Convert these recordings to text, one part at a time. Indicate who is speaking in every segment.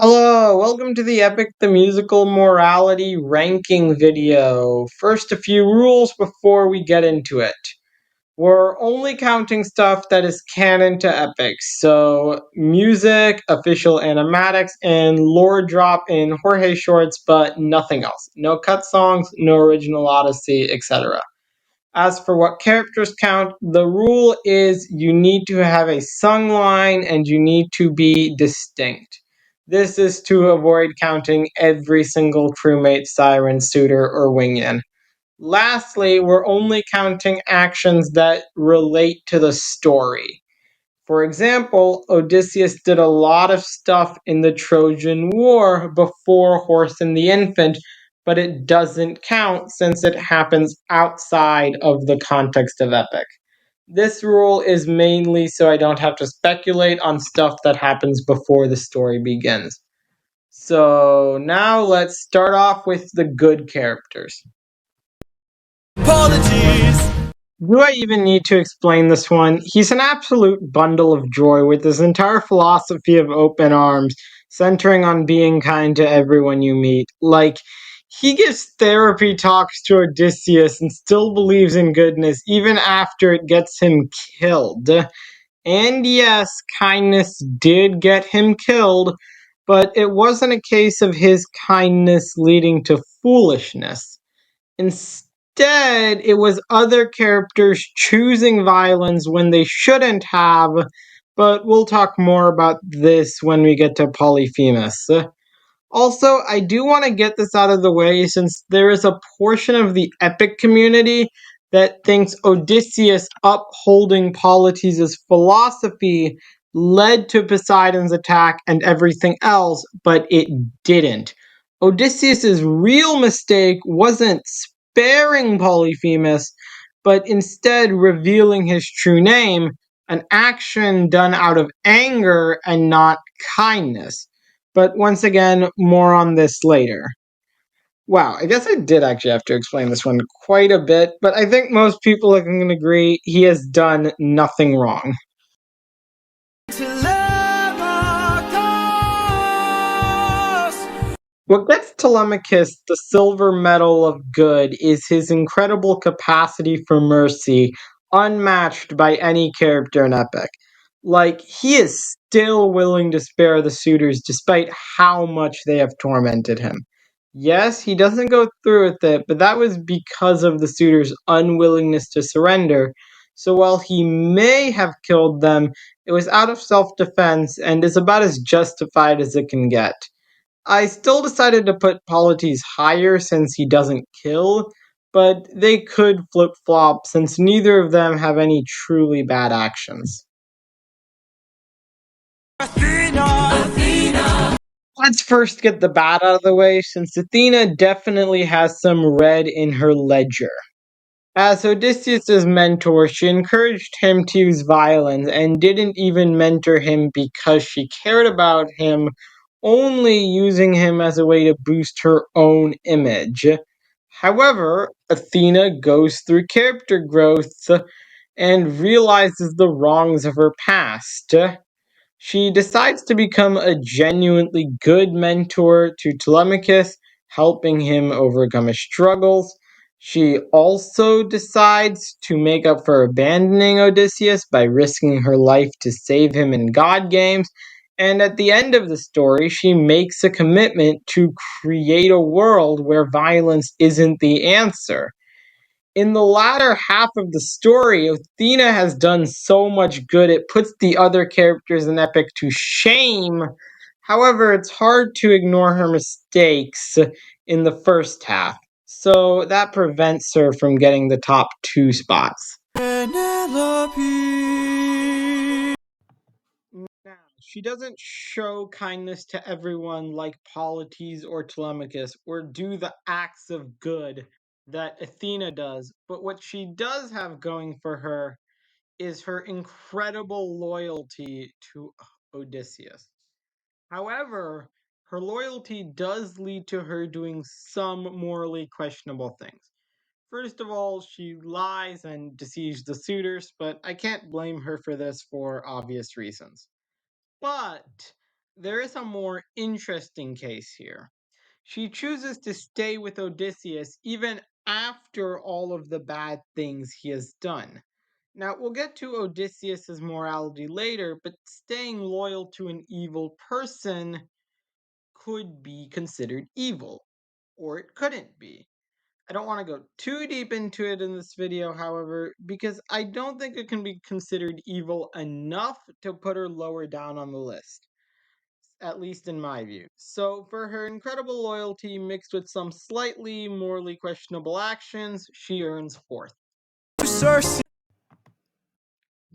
Speaker 1: Hello, welcome to the Epic the Musical Morality Ranking video. First, a few rules before we get into it. We're only counting stuff that is canon to Epic, so music, official animatics, and lore drop in Jorge shorts, but nothing else. No cut songs, no original Odyssey, etc. As for what characters count, the rule is you need to have a sung line and you need to be distinct. This is to avoid counting every single crewmate, siren, suitor, or wingman. Lastly, we're only counting actions that relate to the story. For example, Odysseus did a lot of stuff in the Trojan War before Horse and the Infant, but it doesn't count since it happens outside of the context of Epic. This rule is mainly so I don't have to speculate on stuff that happens before the story begins. So now let's start off with the good characters.
Speaker 2: Apologies.
Speaker 1: Do I even need to explain this one? He's an absolute bundle of joy with his entire philosophy of open arms, centering on being kind to everyone you meet. Like, he gives therapy talks to Odysseus and still believes in goodness even after it gets him killed. And yes, kindness did get him killed, but it wasn't a case of his kindness leading to foolishness. Instead, it was other characters choosing violence when they shouldn't have, but we'll talk more about this when we get to Polyphemus. Also, I do want to get this out of the way since there is a portion of the epic community that thinks Odysseus upholding Polites' philosophy led to Poseidon's attack and everything else, but it didn't. Odysseus' real mistake wasn't sparing Polyphemus, but instead revealing his true name, an action done out of anger and not kindness. But once again, more on this later. Wow, I guess I did actually have to explain this one quite a bit, but I think most people can agree he has done nothing wrong. What gets Telemachus the silver medal of good is his incredible capacity for mercy, unmatched by any character in Epic. Like, he is still willing to spare the suitors despite how much they have tormented him. Yes, he doesn't go through with it, but that was because of the suitors' unwillingness to surrender. So while he may have killed them, it was out of self defense and is about as justified as it can get. I still decided to put Polites higher since he doesn't kill, but they could flip flop since neither of them have any truly bad actions.
Speaker 2: Athena.
Speaker 1: Let's first get the bad out of the way since Athena definitely has some red in her ledger. As Odysseus' mentor, she encouraged him to use violence and didn't even mentor him because she cared about him, only using him as a way to boost her own image. However, Athena goes through character growth and realizes the wrongs of her past. She decides to become a genuinely good mentor to Telemachus, helping him overcome his struggles. She also decides to make up for abandoning Odysseus by risking her life to save him in God games. And at the end of the story, she makes a commitment to create a world where violence isn't the answer. In the latter half of the story, Athena has done so much good it puts the other characters in Epic to shame. However, it's hard to ignore her mistakes in the first half, so that prevents her from getting the top two spots.
Speaker 2: Penelope.
Speaker 1: Now, she doesn't show kindness to everyone like Polites or Telemachus, or do the acts of good that Athena does, but what she does have going for her is her incredible loyalty to Odysseus. However, her loyalty does lead to her doing some morally questionable things. First of all, she lies and deceives the suitors, but I can't blame her for this for obvious reasons. But There is a more interesting case here. She chooses to stay with Odysseus even after all of the bad things he has done. Now, we'll get to Odysseus's morality later, but staying loyal to an evil person could be considered evil, or it couldn't be. I don't want to go too deep into it in this video, however, because I don't think it can be considered evil enough to put her lower down on the list, at least in my view. So, for her incredible loyalty mixed with some slightly morally questionable actions, she earns fourth.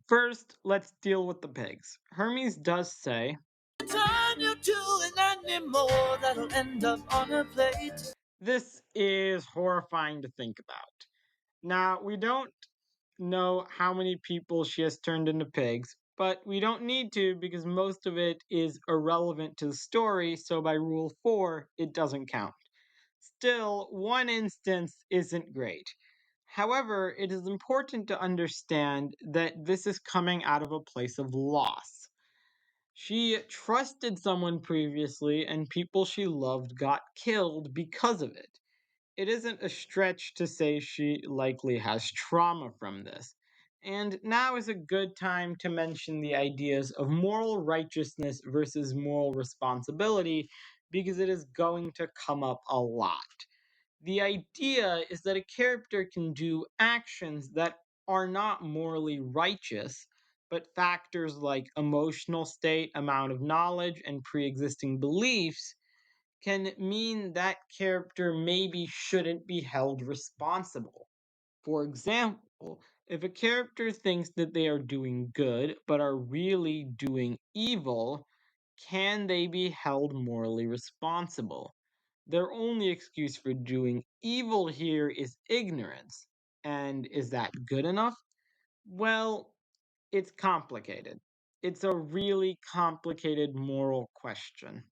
Speaker 1: First, let's deal with the pigs. Hermes does say, "Turn you to an animal that'll end up on a plate." This is horrifying to think about. Now, we don't know how many people she has turned into pigs, but we don't need to because most of it is irrelevant to the story, so by rule 4, it doesn't count. Still, one instance isn't great. However, it is important to understand that this is coming out of a place of loss. She trusted someone previously, and people she loved got killed because of it. It isn't a stretch to say she likely has trauma from this. And now is a good time to mention the ideas of moral righteousness versus moral responsibility because it is going to come up a lot. The idea is that a character can do actions that are not morally righteous, but factors like emotional state, amount of knowledge, and pre existing beliefs can mean that character maybe shouldn't be held responsible. For example, if a character thinks that they are doing good but are really doing evil, can they be held morally responsible? Their only excuse for doing evil here is ignorance. And is that good enough? Well, it's complicated. It's a really complicated moral question.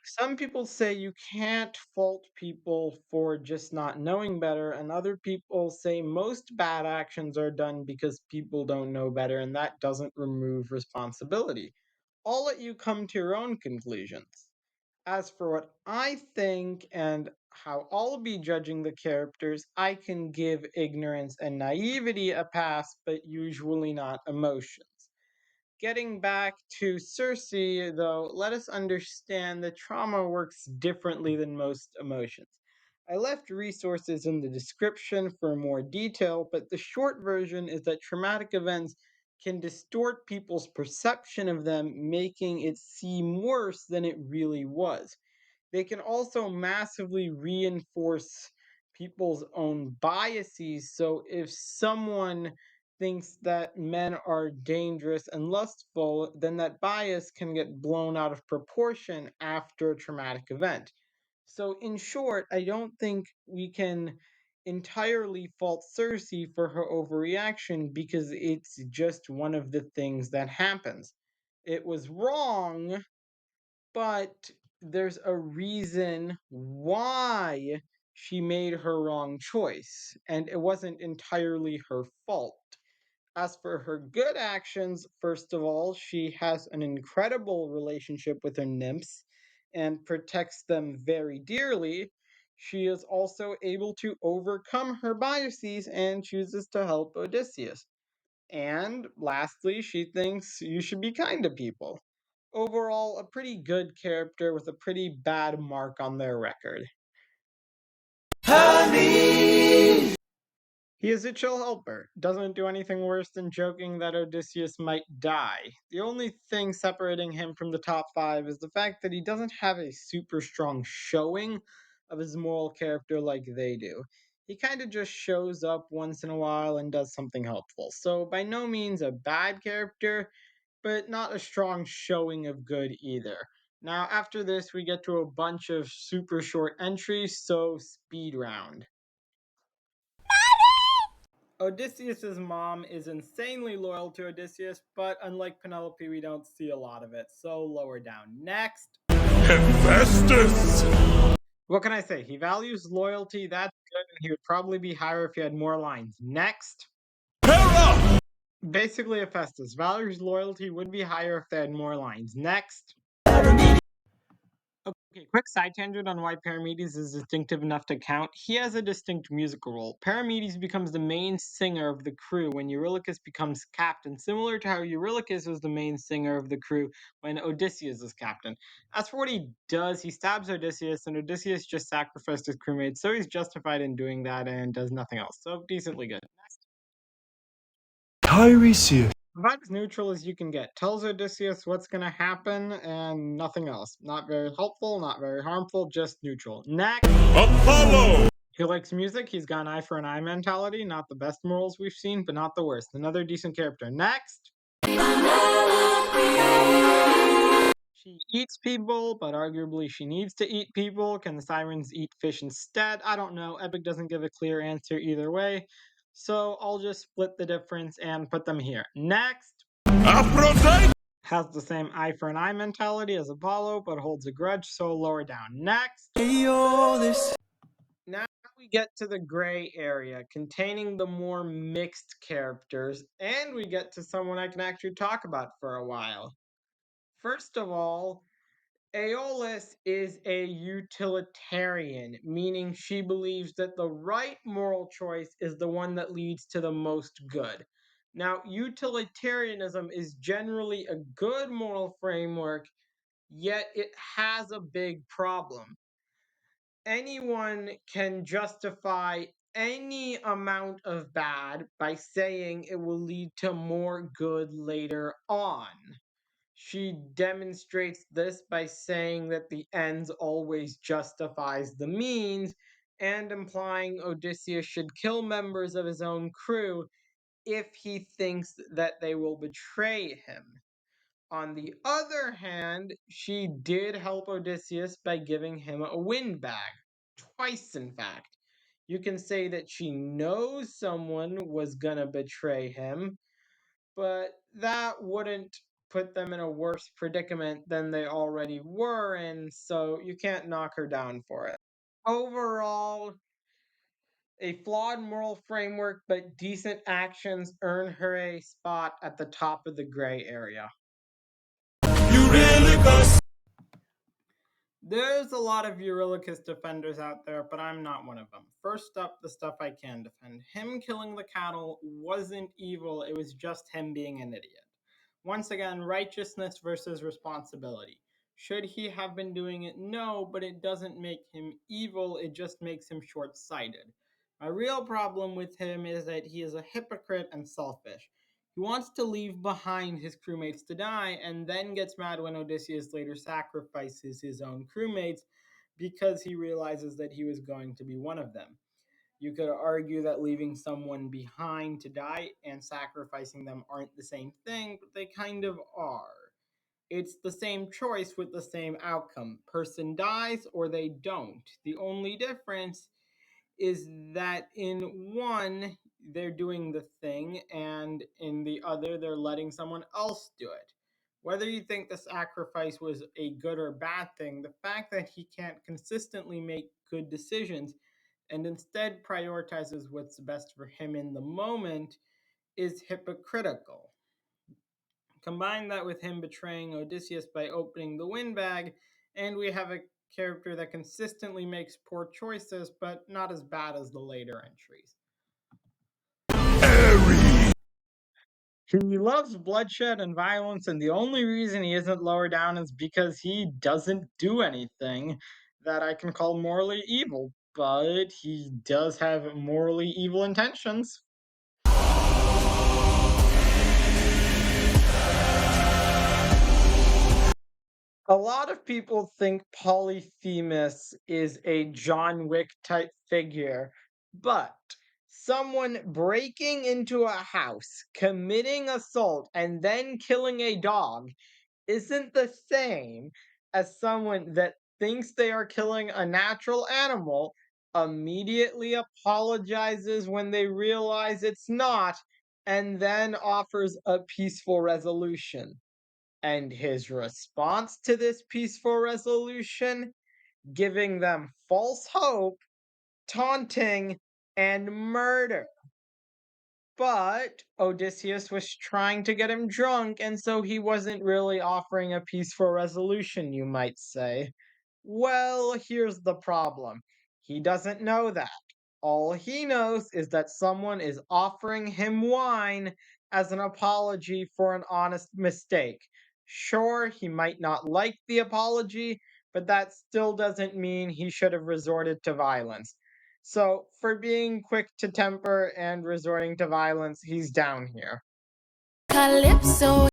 Speaker 1: Some people say you can't fault people for just not knowing better, and other people say most bad actions are done because people don't know better, and that doesn't remove responsibility. I'll let you come to your own conclusions. As for what I think and how I'll be judging the characters, I can give ignorance and naivety a pass, but usually not emotions. Getting back to Circe, though, let us understand that trauma works differently than most emotions. I left resources in the description for more detail, but the short version is that traumatic events can distort people's perception of them, making it seem worse than it really was. They can also massively reinforce people's own biases. So if someone thinks that men are dangerous and lustful, then that bias can get blown out of proportion after a traumatic event. So, in short, I don't think we can entirely fault Circe for her overreaction because it's just one of the things that happens. It was wrong, but there's a reason why she made her wrong choice, and it wasn't entirely her fault. As for her good actions, first of all, she has an incredible relationship with her nymphs and protects them very dearly. She is also able to overcome her biases and chooses to help Odysseus. And lastly, she thinks you should be kind to people. Overall, a pretty good character with a pretty bad mark on their record. He is a chill helper, doesn't do anything worse than joking that Odysseus might die. The only thing separating him from the top 5 is the fact that he doesn't have a super strong showing of his moral character like they do. He kind of just shows up once in a while and does something helpful. So, by no means a bad character, but not a strong showing of good either. Now, after this, we get to a bunch of super short entries, so speed round. Odysseus's mom is insanely loyal to Odysseus, but unlike Penelope, we don't see a lot of it, so lower down. Next. Hephaestus! What can I say? He values loyalty, that's good, and he would probably be higher if he had more lines. Next. Hera! Basically, Hephaestus. Valerie's loyalty would be higher if they had more lines. Next. Okay, quick side tangent on why Paramedes is distinctive enough to count. He has a distinct musical role. Paramedes becomes the main singer of the crew when Eurylochus becomes captain, similar to how Eurylochus was the main singer of the crew when Odysseus is captain. As for what he does, he stabs Odysseus, and Odysseus just sacrificed his crewmates, so he's justified in doing that and does nothing else. So, decently good.
Speaker 2: Tiresias.
Speaker 1: About as neutral as you can get. Tells Odysseus what's going to happen and nothing else. Not very helpful, not very harmful, just neutral. Next!
Speaker 2: Apollo.
Speaker 1: He likes music. He's got an eye for an eye mentality. Not the best morals we've seen, but not the worst. Another decent character. Next! She eats people, but arguably she needs to eat people. Can the sirens eat fish instead? I don't know. Epic doesn't give a clear answer either way. So I'll just split the difference and put them here. Next!
Speaker 2: Aphrodite.
Speaker 1: Has the same eye for an eye mentality as Apollo, but holds a grudge, so lower down. Next! Now we get to the gray area, containing the more mixed characters, and we get to someone I can actually talk about for a while. First of all, Aeolus is a utilitarian, meaning she believes that the right moral choice is the one that leads to the most good. Now, utilitarianism is generally a good moral framework, yet it has a big problem. Anyone can justify any amount of bad by saying it will lead to more good later on. She demonstrates this by saying that the ends always justifies the means and implying Odysseus should kill members of his own crew if he thinks that they will betray him. On the other hand, she did help Odysseus by giving him a wind bag. Twice, in fact. You can say that she knows someone was gonna betray him, but that wouldn't put them in a worse predicament than they already were in, so you can't knock her down for it. Overall, a flawed moral framework, but decent actions earn her a spot at the top of the gray area.
Speaker 2: Eurylochus.
Speaker 1: There's a lot of Eurylochus defenders out there, but I'm not one of them. First up, the stuff I can defend. Him killing the cattle wasn't evil, it was just him being an idiot. Once again, righteousness versus responsibility. Should he have been doing it? No, but it doesn't make him evil, it just makes him short sighted. My real problem with him is that he is a hypocrite and selfish. He wants to leave behind his crewmates to die and then gets mad when Odysseus later sacrifices his own crewmates because he realizes that he was going to be one of them. You could argue that leaving someone behind to die and sacrificing them aren't the same thing, but they kind of are. It's the same choice with the same outcome. Person dies or they don't. The only difference is that in one, they're doing the thing, and in the other, they're letting someone else do it. Whether you think the sacrifice was a good or bad thing, the fact that he can't consistently make good decisions and instead prioritizes what's best for him in the moment is hypocritical. Combine that with him betraying Odysseus by opening the windbag, and we have a character that consistently makes poor choices, but not as bad as the later entries.
Speaker 2: Ares.
Speaker 1: He loves bloodshed and violence, and the only reason he isn't lower down is because he doesn't do anything that I can call morally evil, but he does have morally evil intentions. A lot of people think Polyphemus is a John Wick type figure, but someone breaking into a house, committing assault, and then killing a dog isn't the same as someone that thinks they are killing a natural animal, immediately apologizes when they realize it's not, and then offers a peaceful resolution. And his response to this peaceful resolution, giving them false hope, taunting, and murder. But Odysseus was trying to get him drunk, and so he wasn't really offering a peaceful resolution, you might say. Well, here's the problem. He doesn't know that. All he knows is that someone is offering him wine as an apology for an honest mistake. Sure, he might not like the apology, but that still doesn't mean he should have resorted to violence. So, for being quick to temper and resorting to violence, he's down here.
Speaker 3: Calypso.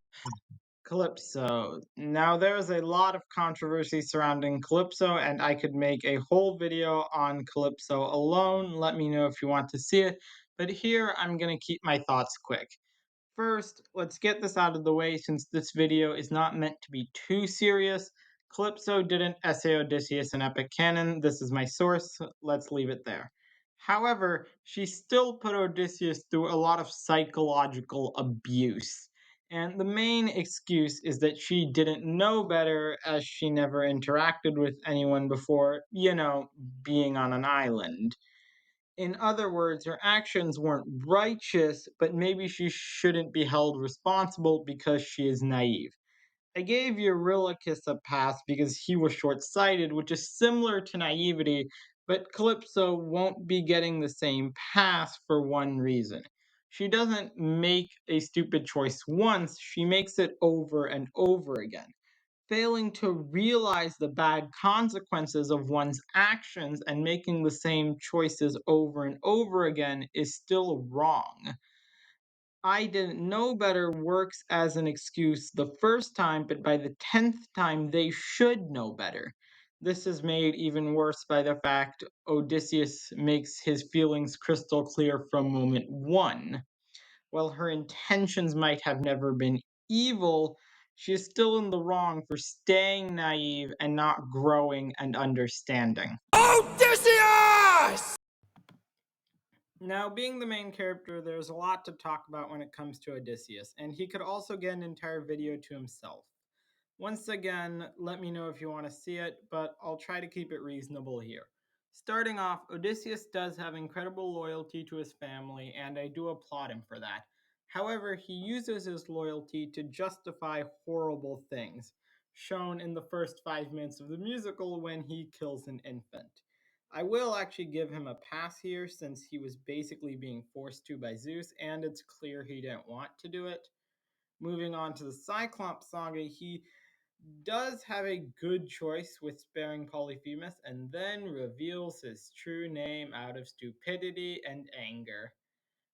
Speaker 1: Calypso. Now, there's a lot of controversy surrounding Calypso, and I could make a whole video on Calypso alone. Let me know if you want to see it. But here, I'm going to keep my thoughts quick. First, let's get this out of the way since this video is not meant to be too serious. Calypso didn't essay Odysseus in epic canon. This is my source. Let's leave it there. However, she still put Odysseus through a lot of psychological abuse. And the main excuse is that she didn't know better as she never interacted with anyone before, being on an island. In other words, her actions weren't righteous, but maybe she shouldn't be held responsible because she is naive. I gave Eurylochus a pass because he was short sighted, which is similar to naivety, but Calypso won't be getting the same pass for one reason. She doesn't make a stupid choice once, she makes it over and over again. Failing to realize the bad consequences of one's actions and making the same choices over and over again is still wrong. I didn't know better works as an excuse the first time, but by the 10th time, they should know better. This is made even worse by the fact Odysseus makes his feelings crystal clear from moment one. While her intentions might have never been evil, she is still in the wrong for staying naive and not growing and understanding.
Speaker 3: Odysseus!
Speaker 1: Now, being the main character, there's a lot to talk about when it comes to Odysseus, and he could also get an entire video to himself. Once again, let me know if you want to see it, but I'll try to keep it reasonable here. Starting off, Odysseus does have incredible loyalty to his family, and I do applaud him for that. However, he uses his loyalty to justify horrible things, shown in the first 5 minutes of the musical when he kills an infant. I will actually give him a pass here since he was basically being forced to by Zeus, and it's clear he didn't want to do it. Moving on to the Cyclops saga, he does have a good choice with sparing Polyphemus and then reveals his true name out of stupidity and anger.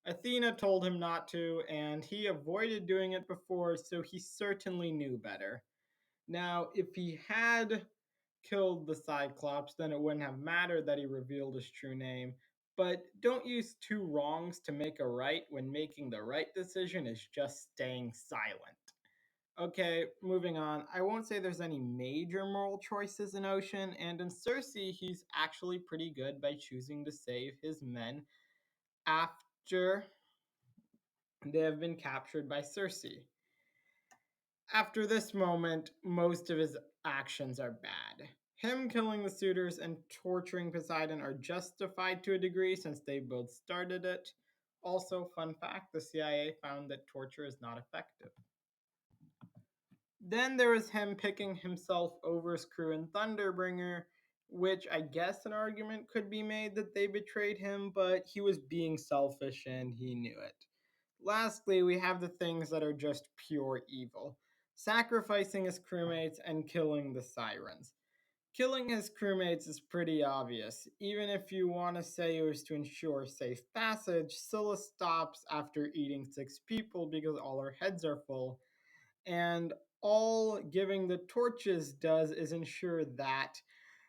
Speaker 1: Athena told him not to, and he avoided doing it before, so he certainly knew better. Now, if he had killed the Cyclops, then it wouldn't have mattered that he revealed his true name. But don't use two wrongs to make a right when making the right decision is just staying silent. Okay, moving on. I won't say there's any major moral choices in Ocean, and in Circe, he's actually pretty good by choosing to save his men after they have been captured by Circe. After this moment, most of his actions are bad. Him killing the suitors and torturing Poseidon are justified to a degree since they both started it. Also, fun fact, the CIA found that torture is not effective. Then there was him picking himself over his crew in Thunderbringer, which I guess an argument could be made that they betrayed him, but he was being selfish and he knew it. Lastly, we have the things that are just pure evil, sacrificing his crewmates and killing the sirens. Killing his crewmates is pretty obvious. Even if you want to say it was to ensure safe passage, Scylla stops after eating 6 people because all her heads are full, and all giving the torches does is ensure that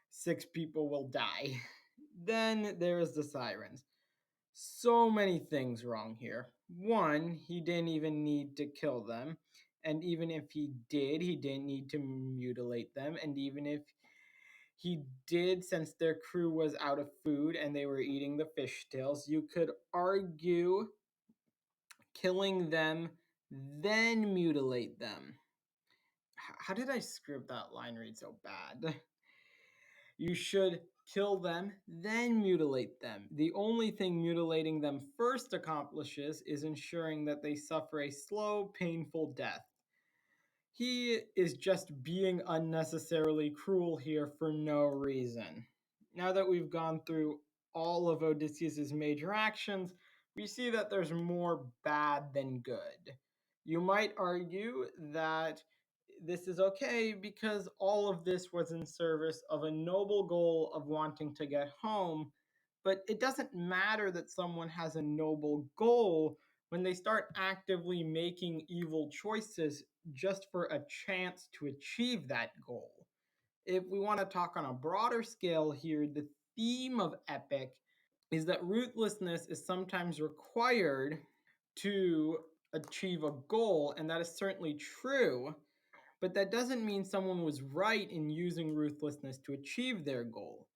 Speaker 1: 6 people will die. Then there's the sirens. So many things wrong here. One, he didn't even need to kill them. And even if he did, he didn't need to mutilate them. And even if he did, since their crew was out of food and they were eating the fishtails, you could argue killing them, then mutilate them. How did I script that line read so bad? You should kill them, then mutilate them. The only thing mutilating them first accomplishes is ensuring that they suffer a slow, painful death. He is just being unnecessarily cruel here for no reason. Now that we've gone through all of Odysseus's major actions, we see that there's more bad than good. You might argue that this is okay because all of this was in service of a noble goal of wanting to get home, but it doesn't matter that someone has a noble goal when they start actively making evil choices just for a chance to achieve that goal. If we want to talk on a broader scale here, the theme of Epic is that ruthlessness is sometimes required to achieve a goal, and that is certainly true, but that doesn't mean someone was right in using ruthlessness to achieve their goal.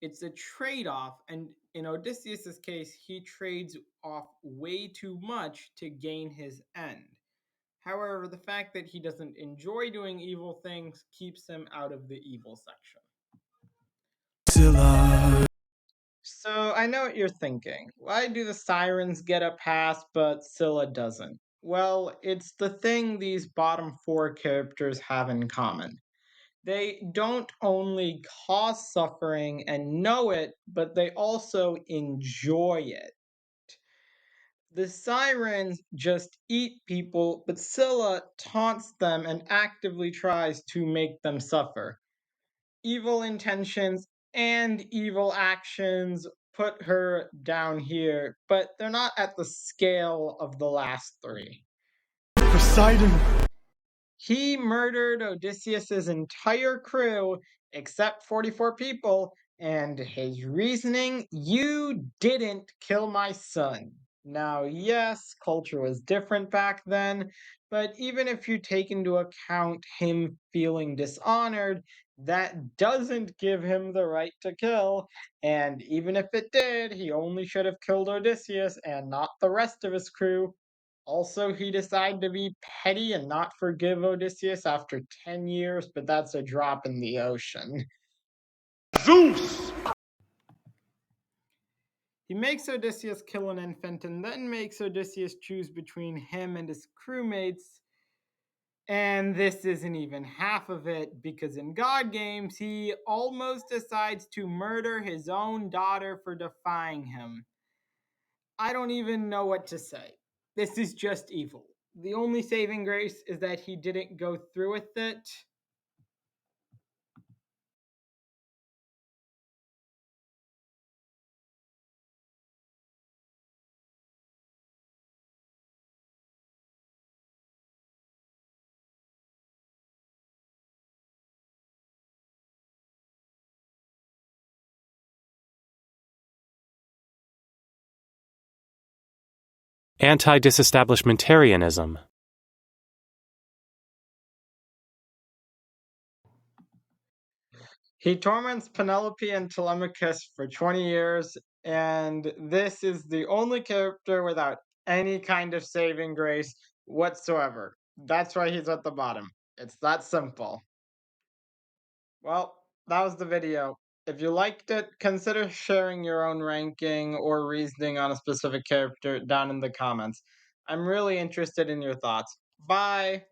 Speaker 1: It's a trade off, and in Odysseus's case, he trades off way too much to gain his end. However, the fact that he doesn't enjoy doing evil things keeps him out of the evil section. So I know what you're thinking. Why do the sirens get a pass but Scylla doesn't? Well, it's the thing these bottom four characters have in common. They don't only cause suffering and know it, but they also enjoy it. The sirens just eat people, but Scylla taunts them and actively tries to make them suffer. Evil intentions and evil actions put her down here, but they're not at the scale of the last three.
Speaker 2: Poseidon.
Speaker 1: He murdered Odysseus's entire crew except 44 people, and his reasoning, you didn't kill my son. Now, yes, culture was different back then, but even if you take into account him feeling dishonored, that doesn't give him the right to kill. And even if it did, he only should have killed Odysseus and not the rest of his crew. Also, he decided to be petty and not forgive Odysseus after 10 years, but that's a drop in the ocean.
Speaker 2: Zeus.
Speaker 1: He makes Odysseus kill an infant and then makes Odysseus choose between him and his crewmates. And this isn't even half of it, because in God Games, he almost decides to murder his own daughter for defying him. I don't even know what to say. This is just evil. The only saving grace is that he didn't go through with it.
Speaker 4: Anti-disestablishmentarianism.
Speaker 1: He torments Penelope and Telemachus for 20 years, and this is the only character without any kind of saving grace whatsoever. That's why he's at the bottom. It's that simple. Well, that was the video. If you liked it, consider sharing your own ranking or reasoning on a specific character down in the comments. I'm really interested in your thoughts. Bye!